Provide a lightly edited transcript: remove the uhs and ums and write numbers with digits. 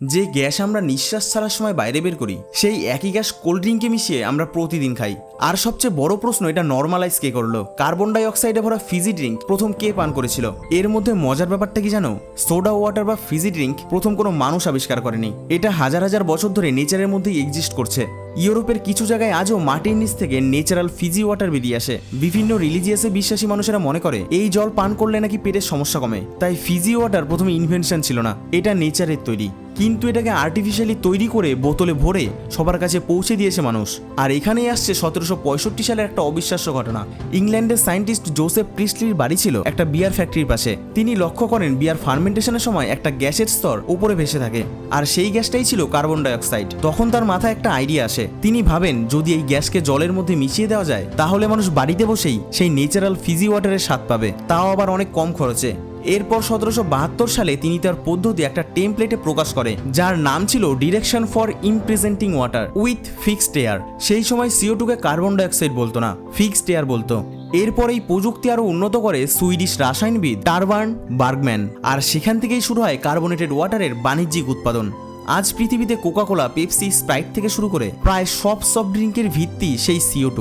যে গ্যাস আমরা নিঃশ্বাস ছাড়ার সময় বাইরে বের করি সেই একই গ্যাস কোল্ড ড্রিঙ্কে মিশিয়ে আমরা প্রতিদিন খাই। আর সবচেয়ে বড় প্রশ্ন, এটা নর্মালাইজ কে করলো? কার্বন ডাই অক্সাইডে ভরা ফিজি ড্রিঙ্ক প্রথম কে পান করেছিল? এর মধ্যে মজার ব্যাপারটা কি জানো? সোডা ওয়াটার বা ফিজি ড্রিঙ্ক প্রথম কোনো মানুষ আবিষ্কার করেনি। এটা হাজার হাজার বছর ধরে নেচারের মধ্যেই এক্সিস্ট করছে। ইউরোপের কিছু জায়গায় আজও মাটির নিচ থেকে ন্যাচারাল ফিজি ওয়াটার বেরিয়ে আসে। বিভিন্ন রিলিজিয়াসে বিশ্বাসী মানুষেরা মনে করে এই জল পান করলে নাকি পেটের সমস্যা কমে। তাই ফিজি ওয়াটার প্রথমে ইনভেনশন ছিল না, এটা নেচারের তৈরি, কিন্তু এটাকে আর্টিফিশিয়ালি তৈরি করে বোতলে ভরে সবার কাছে পৌঁছে দিয়েছে মানুষ। আর এখানেই আসছে 1765 সালের একটা অবিশ্বাস্য ঘটনা। ইংল্যান্ডের সায়েন্টিস্ট জোসেফ প্রিস্টলির বাড়ি ছিল একটা বিয়ার ফ্যাক্টরির পাশে। তিনি লক্ষ্য করেন বিয়ার ফার্মেন্টেশনের সময় একটা গ্যাসের স্তর উপরে ভেসে থাকে, আর সেই গ্যাসটাই ছিল কার্বন ডাই অক্সাইড। তখন তার মাথায় একটা আইডিয়া আসে। তিনি ভাবেন যদি এই গ্যাসকে জলের মধ্যে মিশিয়ে দেওয়া যায় তাহলে মানুষ বাড়িতে বসেই সেই ন্যাচারাল ফিজি ওয়াটারের স্বাদ পাবে, তাও আবার অনেক কম খরচে। এরপর 1772 সালে তিনি তার পদ্ধতি একটা টেমপ্লেটে প্রকাশ করে, যার নাম ছিল direction for impregnating water with fixed air. সেই সময় CO2 কে কার্বন ডাইঅক্সাইড বলতো না, ফিক্সড এয়ার বলতো। এরপর এই প্রযুক্তি আরো উন্নত করে সুইডিশ রাসায়নবিদ টারবার্ন বার্গম্যান, আর সেখান থেকেই শুরু হয় কার্বনেটেড ওয়াটারের বাণিজ্যিক উৎপাদন। আজ পৃথিবীতে কোকা কোলা, পেপসি, স্প্রাইট থেকে শুরু করে প্রায় সব সফট ড্রিঙ্কের ভিত্তি সেই CO2।